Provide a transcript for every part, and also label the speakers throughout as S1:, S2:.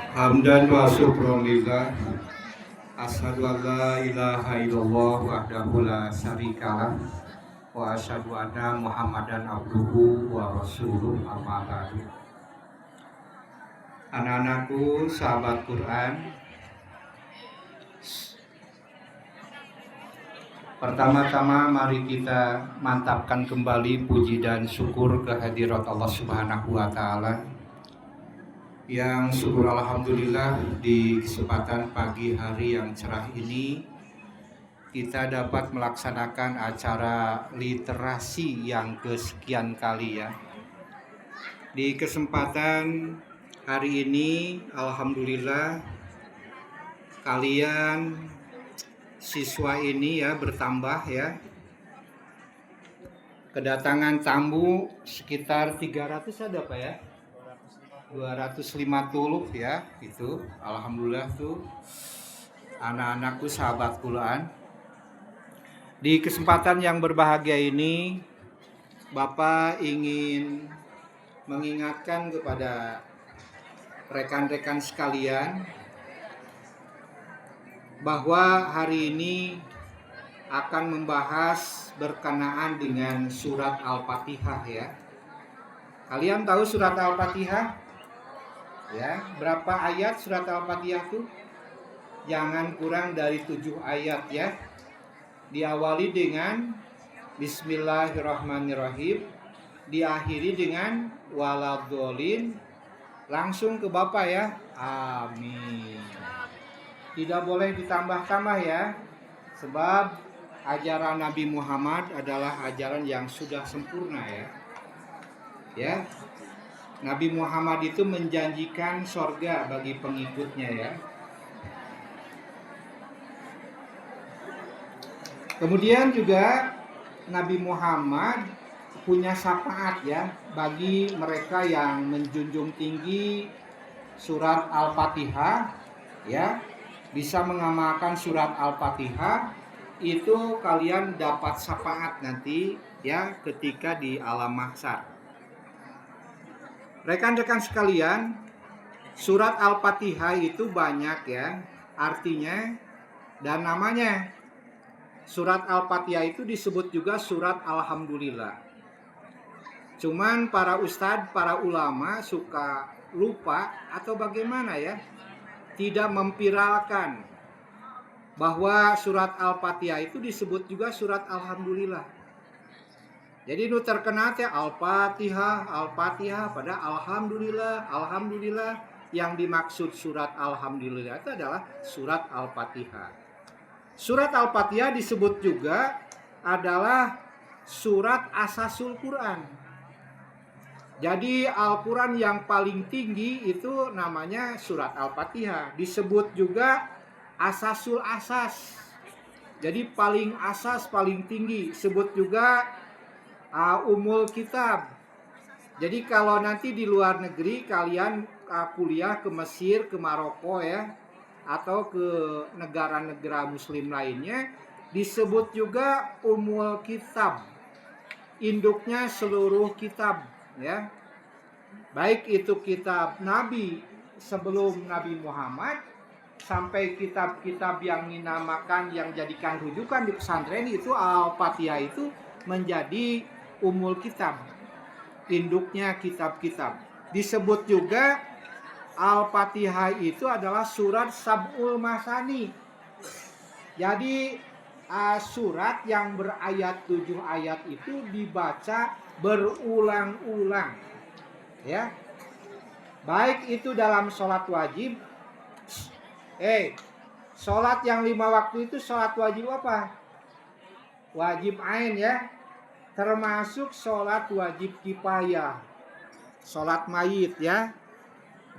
S1: Hamdan wa syukron lillah. Asyhadu an la ilaha illallah wahdahu la syarikalah wa asyhadu anna Muhammadan abduhu wa rasuluh amma ba'du. Anak-anakku, sahabat Quran, pertama-tama mari kita mantapkan kembali puji dan syukur kehadirat Allah Subhanahu wa taala. Yang syukur alhamdulillah di kesempatan pagi hari yang cerah ini kita dapat melaksanakan acara literasi yang kesekian kali ya. Di kesempatan hari ini alhamdulillah kalian siswa ini ya bertambah ya. Kedatangan tamu sekitar 300 ada Pak ya? 250 ya, itu alhamdulillah tuh anak-anakku sahabat Quran. Di kesempatan yang berbahagia ini Bapak ingin mengingatkan kepada rekan-rekan sekalian bahwa hari ini akan membahas berkenaan dengan surat Al-Fatihah ya. Kalian tahu surat Al-Fatihah? Ya, berapa ayat surat Al-Fatihah itu? Jangan kurang dari 7 ayat ya. Diawali dengan Bismillahirrahmanirrahim, diakhiri dengan waladhdallin. Langsung ke Bapak ya. Amin. Tidak boleh ditambah-tambah ya. Sebab ajaran Nabi Muhammad adalah ajaran yang sudah sempurna ya. Ya. Nabi Muhammad itu menjanjikan sorga bagi pengikutnya ya. Kemudian juga Nabi Muhammad punya syafaat ya bagi mereka yang menjunjung tinggi surat Al-Fatihah ya. Bisa mengamalkan surat Al-Fatihah, itu kalian dapat syafaat nanti ya ketika di alam mahsyar. Rekan-rekan sekalian, surat Al-Fatihah itu banyak ya artinya dan namanya. Surat Al-Fatihah itu disebut juga surat Alhamdulillah. Cuman para ustadz, para ulama suka lupa atau bagaimana ya, tidak memviralkan bahwa surat Al-Fatihah itu disebut juga surat Alhamdulillah. Jadi nu terkenal teh Al-Fatihah, Al-Fatihah pada Alhamdulillah yang dimaksud surat Alhamdulillah itu adalah surat Al-Fatihah. Surat Al-Fatihah disebut juga adalah surat asasul Quran. Jadi Al-Quran yang paling tinggi itu namanya surat Al-Fatihah. Disebut juga asasul asas. Jadi paling asas, paling tinggi. Sebut juga umul kitab. Jadi kalau nanti di luar negeri kalian kuliah ke Mesir, ke Maroko ya, atau ke negara-negara muslim lainnya, disebut juga umul kitab. Induknya seluruh kitab ya. Baik itu kitab Nabi sebelum Nabi Muhammad sampai kitab-kitab yang dinamakan yang jadikan rujukan di pesantren itu Al-Fatihah itu menjadi umul kitab, induknya kitab-kitab. Disebut juga Al-Fatihah itu adalah surat Sab'ul Masani. Jadi surat yang berayat 7 ayat itu dibaca berulang-ulang ya. Baik itu dalam sholat wajib. Sholat yang 5 waktu itu sholat wajib apa? Wajib ain ya. Termasuk sholat wajib kifayah, sholat mayit ya.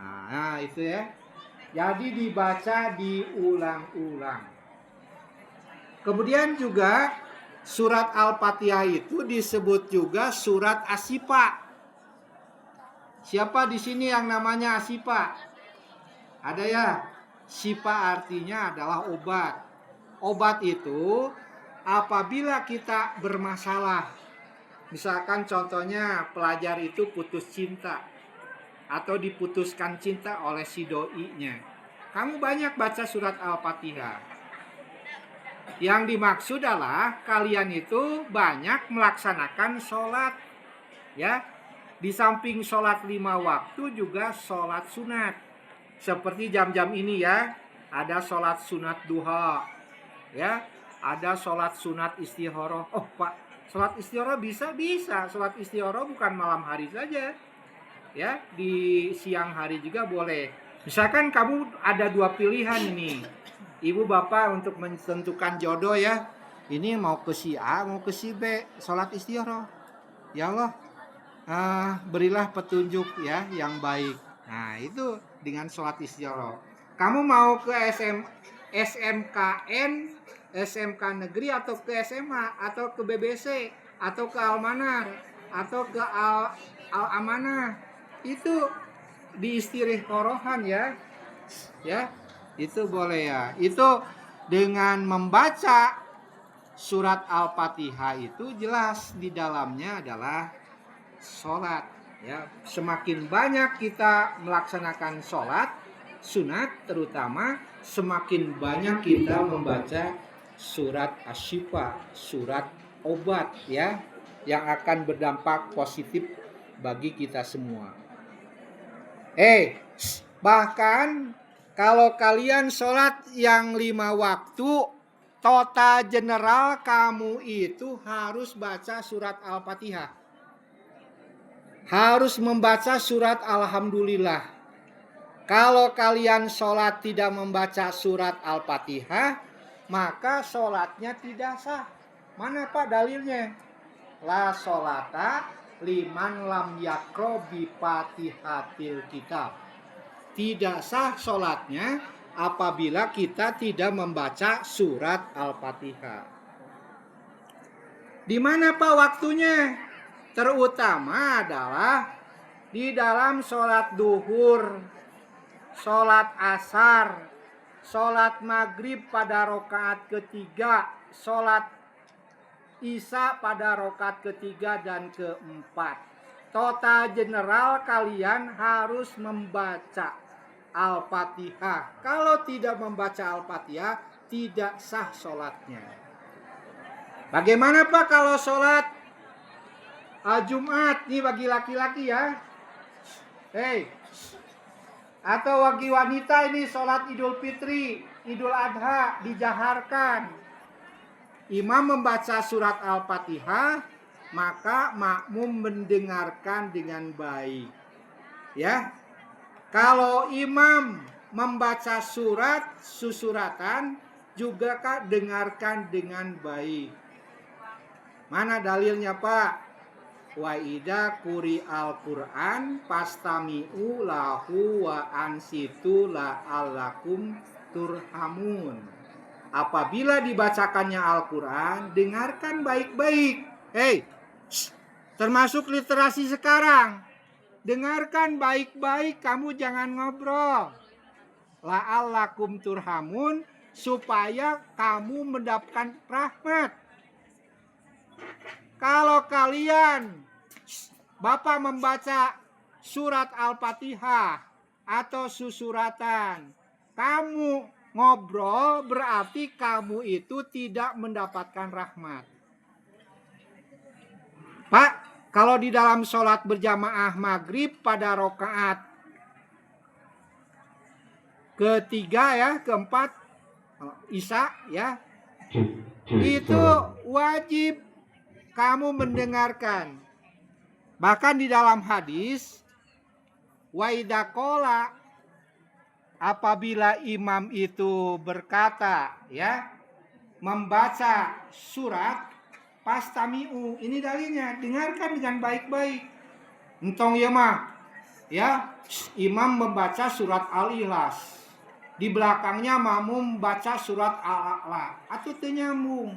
S1: Nah itu ya. Jadi dibaca diulang-ulang. Kemudian juga surat Al-Fatihah itu disebut juga surat Asyifa. Siapa di sini yang namanya Asyifa? Ada ya? Syifa artinya adalah obat. Obat itu apabila kita bermasalah. Misalkan contohnya pelajar itu putus cinta.
S2: atau diputuskan cinta oleh si doi-nya. Kamu banyak baca surat Al-Fatihah. Yang dimaksud adalah kalian itu banyak melaksanakan sholat, ya. Di samping sholat 5 waktu juga sholat sunat. Seperti jam-jam ini ya, ada sholat sunat duha, ya, ada sholat sunat istihoroh. Oh Pak, sholat istihoroh bisa? Bisa. Sholat istihoroh bukan malam hari saja, ya, di siang hari juga boleh. Misalkan kamu ada 2 pilihan ini, ibu bapak untuk menentukan jodoh ya, ini mau ke si A, mau ke si B, sholat istihoroh. Ya Allah, berilah petunjuk ya yang baik. Nah itu dengan sholat istihoroh. Kamu mau ke SMKN, SMK negeri atau ke SMA atau ke BBC atau ke Almanar atau ke Al-Amanah, itu diistirihorohan ya, itu boleh ya. Itu dengan membaca surat Al-Fatihah itu jelas di dalamnya adalah sholat ya. Semakin banyak kita melaksanakan sholat sunat, terutama semakin banyak kita membaca surat Asy-Syifa, surat obat ya, yang akan berdampak positif bagi kita semua. Bahkan kalau kalian sholat yang 5 waktu, total general kamu itu harus baca surat Al-Fatihah. Harus membaca surat Alhamdulillah. Kalau kalian sholat tidak membaca surat Al-Fatihah, maka sholatnya tidak sah. Mana Pak dalilnya? La sholata liman lam yaqra bi Fatihatil kitab. Tidak sah sholatnya apabila kita tidak membaca surat Al-Fatihah. Di mana Pak waktunya? Terutama adalah di dalam sholat duhur, sholat asar, sholat maghrib pada rakaat ketiga, sholat isya pada rakaat ketiga dan keempat. Total general kalian harus membaca Al-Fatihah. Kalau tidak membaca Al-Fatihah, tidak sah sholatnya. Bagaimana Pak kalau sholat Jumat nih bagi laki-laki ya? Atau bagi wanita ini sholat Idul Fitri, Idul Adha dijaharkan. Imam membaca surat Al-Fatihah, maka makmum mendengarkan dengan baik. Ya. Kalau imam membaca surat susuratan, juga dengarkan dengan baik. Mana dalilnya Pak? Wa idza quri'al Qur'an fastami'u lahu wa ansitu la'allakum turhamun. Apabila dibacakannya Al-Qur'an, dengarkan baik-baik. Termasuk literasi sekarang. Dengarkan baik-baik, kamu jangan ngobrol. La'allakum turhamun, supaya kamu mendapatkan rahmat. Kalau kalian, Bapak membaca surat Al-Fatihah atau susuratan, kamu ngobrol, berarti kamu itu tidak mendapatkan rahmat. Pak, kalau di dalam sholat berjamaah maghrib pada rakaat ketiga ya, keempat, isya ya, itu wajib kamu mendengarkan. Bahkan di dalam hadis, wa idza qala, apabila imam itu berkata ya, membaca surat pastami'u, ini dalilnya, dengarkan dengan baik-baik. Entong ya mah ya, imam membaca surat Al-Ikhlas, di belakangnya makmum membaca surat Al-A'la, atau nyambung,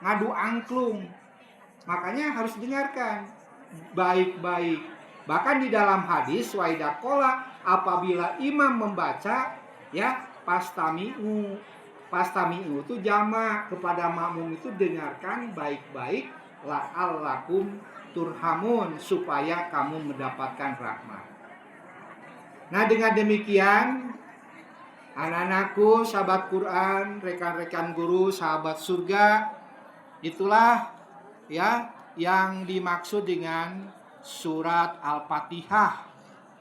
S2: ngadu angklung. Makanya harus dengarkan baik-baik. Bahkan di dalam hadis wa idza qala, apabila imam membaca ya, pastami'u. Pastami'u itu jamak, kepada makmum itu dengarkan baik-baik, la'allakum turhamun, supaya kamu mendapatkan rahmat. Nah, dengan demikian, anak-anakku, sahabat Quran, rekan-rekan guru, sahabat surga, itulah ya yang dimaksud dengan surat Al-Fatihah.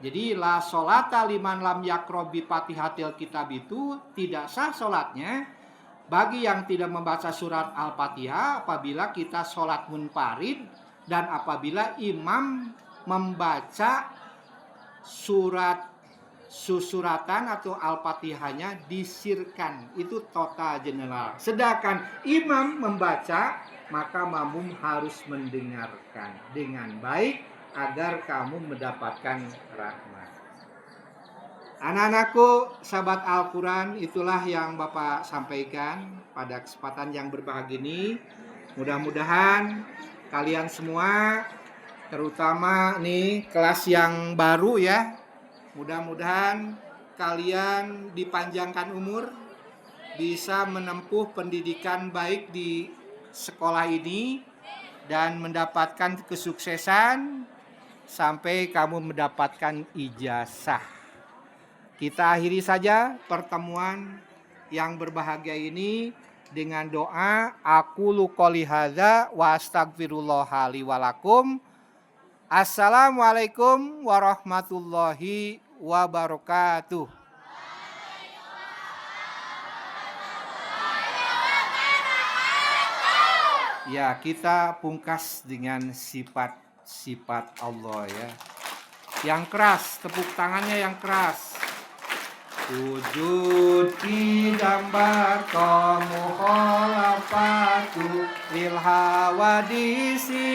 S2: Jadi la sholata liman lam yaqra bi Fatihatil kitab itu tidak sah sholatnya bagi yang tidak membaca surat Al-Fatihah apabila kita sholat munfarid dan apabila imam membaca surat susuratan atau Al-Fatihahnya disirkan, itu total general. Sedangkan imam membaca, maka makmum harus mendengarkan dengan baik agar kamu mendapatkan rahmat. Anak-anakku, sahabat Al-Quran, itulah yang Bapak sampaikan pada kesempatan yang berbahagia ini. Mudah-mudahan kalian semua, terutama nih kelas yang baru ya, mudah-mudahan kalian dipanjangkan umur, bisa menempuh pendidikan baik di sekolah ini dan mendapatkan kesuksesan sampai kamu mendapatkan ijazah. Kita akhiri saja pertemuan yang berbahagia ini dengan doa aqulu qouli hadza wa astaghfirullah li wa lakum. Assalamualaikum warahmatullahi wabarakatuh. Ya, kita pungkas dengan sifat-sifat Allah ya. Yang keras, tepuk tangannya yang keras. Wujud kidambar kamu kholafatu lil hawadisi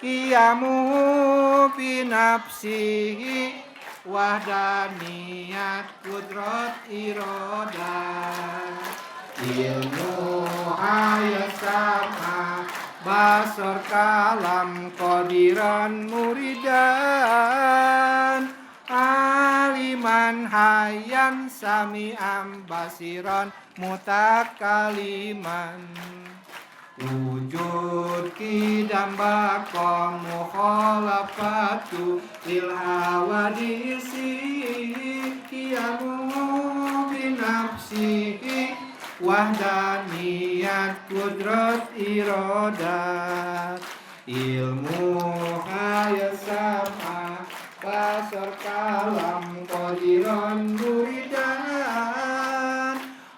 S2: qiyamu binafsihi wahdaniyat kudrat irodah ilmu ayat sama basar kalam qadiran muridan aliman hayan sami'an basiran mutakaliman wujud kidam baqa mukhalafatu lil hawadisi qiyamu binafsihi wahdaniyat kudrat irodat ilmu hayat sama basar kalam qadiran muridan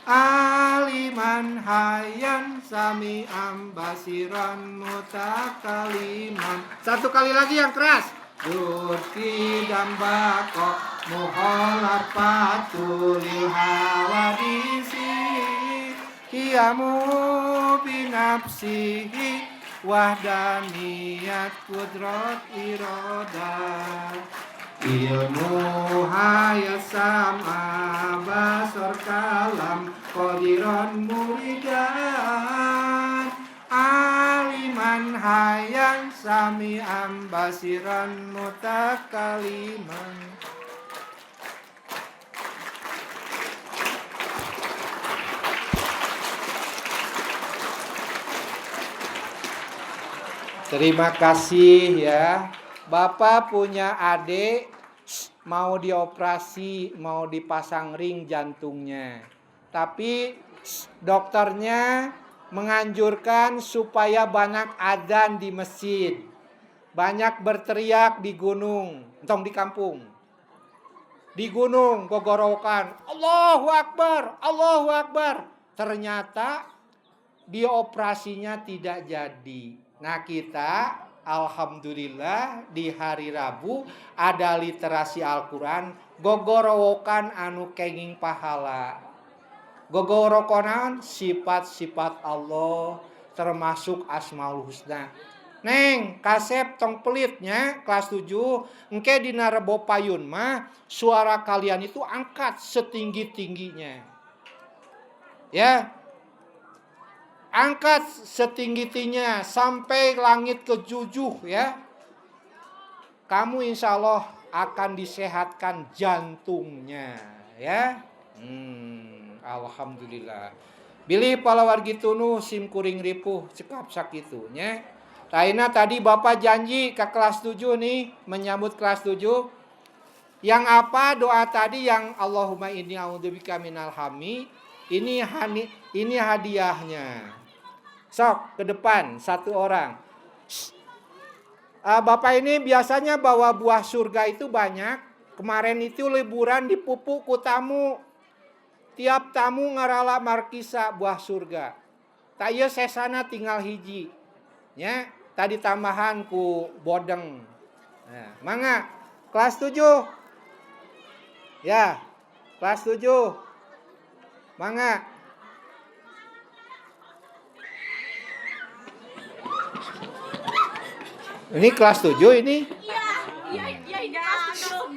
S2: aliman hayan sami'an basiran mutakaliman. Satu kali lagi yang keras. Durki dan bako muhalafatu lil hawadisi qiyamu binafsihi wahdaniyat kudrat irodah ilmu hayat sama basar kalam qadiran muridan aliman hayan sami'an basiran mutakaliman. Terima kasih ya. Bapak punya adik mau dioperasi, mau dipasang ring jantungnya. Tapi dokternya menganjurkan supaya banyak adzan di masjid. Banyak berteriak di gunung, entong di kampung. Di gunung gogorokan, Allahu Akbar, Allahu Akbar. Ternyata dioperasinya tidak jadi. Nah, kita alhamdulillah di hari Rabu ada literasi Al-Quran gogorokan anu kenging pahala. Gogorokonan sifat-sifat Allah termasuk Asmaul Husna. Neng, kasep tong pelitnya kelas 7, engke dina Rebo Payun mah suara kalian itu angkat setinggi-tingginya. Ya. Angkat setinggi-tingginya sampai langit ke-7 ya. Kamu insya Allah akan disehatkan jantungnya ya. Alhamdulillah. Bilih palawargi tunu sim kuring ripuh cekap sakitunya. Taina tadi Bapak janji ke kelas 7 nih menyambut kelas 7. Yang apa doa tadi yang Allahumma inni a'udzubika minal hammi, ini hadiahnya. Sok ke depan satu orang. Bapak ini biasanya bawa buah surga itu banyak. Kemarin itu liburan di pupuk ku tamu. Tiap tamu ngarala markisa buah surga. Tak iya sesana tinggal hiji. Ya, tadi tambahan ku bodeng. Nah, mangga kelas 7. Ya, kelas 7. Mangga. Ini kelas 7 ini?
S3: Iya,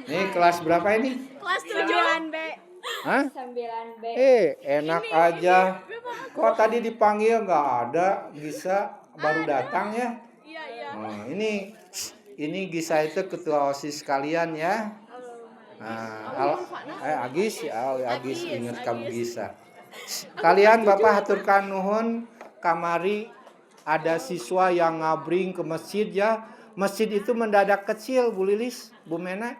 S2: Ini kelas berapa ini?
S3: kelas 9B.
S2: Hah?
S3: 9B.
S2: Enak aja. Kok tadi dipanggil nggak ada? Gisa baru datang ya?
S3: Iya.
S2: Oh, ini Gisa itu ketua OSIS kalian ya. Agis ya, Agis ingat kamu Gisa. Kalian Bapak haturkan nuhun kamari ada siswa yang ngabring ke masjid ya. Masjid itu mendadak kecil Bu Lilis, Bu Mena,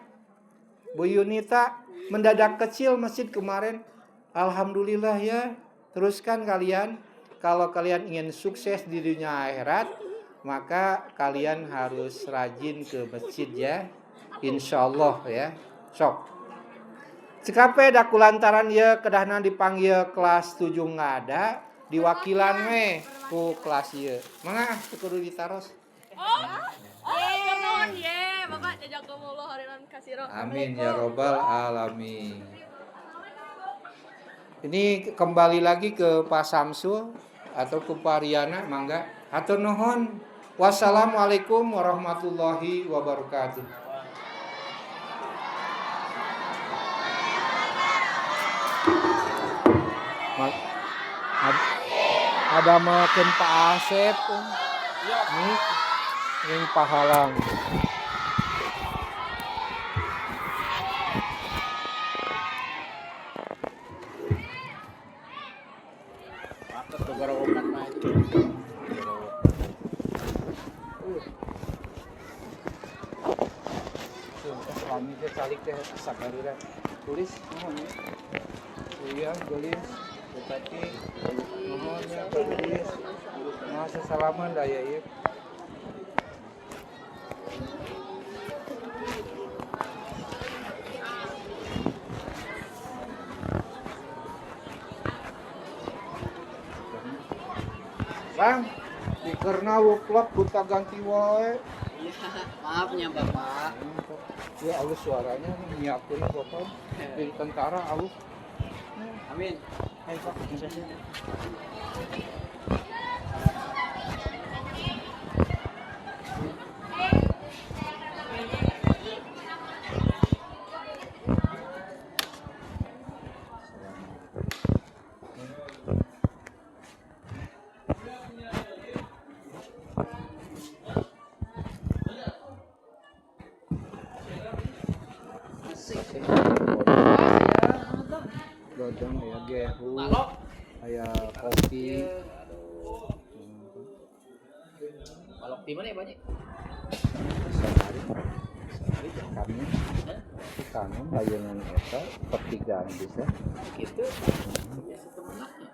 S2: Bu Yunita, mendadak kecil masjid kemarin. Alhamdulillah ya. Teruskan kalian. Kalau kalian ingin sukses di dunia akhirat, maka kalian harus rajin ke masjid ya. Insyaallah ya. Sok. Cekape da kulantaran ya kedahna dipanggil kelas 7 nggak ada, diwakilan we ku kelas ieu. Mangga kudu ditaros.
S3: Kenaon ye, Bapak jazakumullah khairan katsira.
S2: Amin ya robbal alamin. Ini kembali lagi ke Pak Samsul atau ke Pak Riana, mangga. Hatur nuhun. Wassalamualaikum warahmatullahi wabarakatuh. Ada makin Pak Asep. Ini pahalang. Kami ke calik teh sakarira tulis nuhun. Iya, tulis. Tetapi nuhunnya tulis. Masa salaman daya ieu. Bang, dikerna wuklap buta ganti wae.
S4: Maafnya Bapak.
S2: Ya halus suaranya nyiapkeun Bapak. Di tentara halus.
S4: Amin.
S2: Hai Pak, godong ya gehu, aya kopi.
S4: Balok di mana ya banyak?
S2: Sehari kami layanan eta pertigaan bisa.
S4: Gitu. Ya setemenaknya.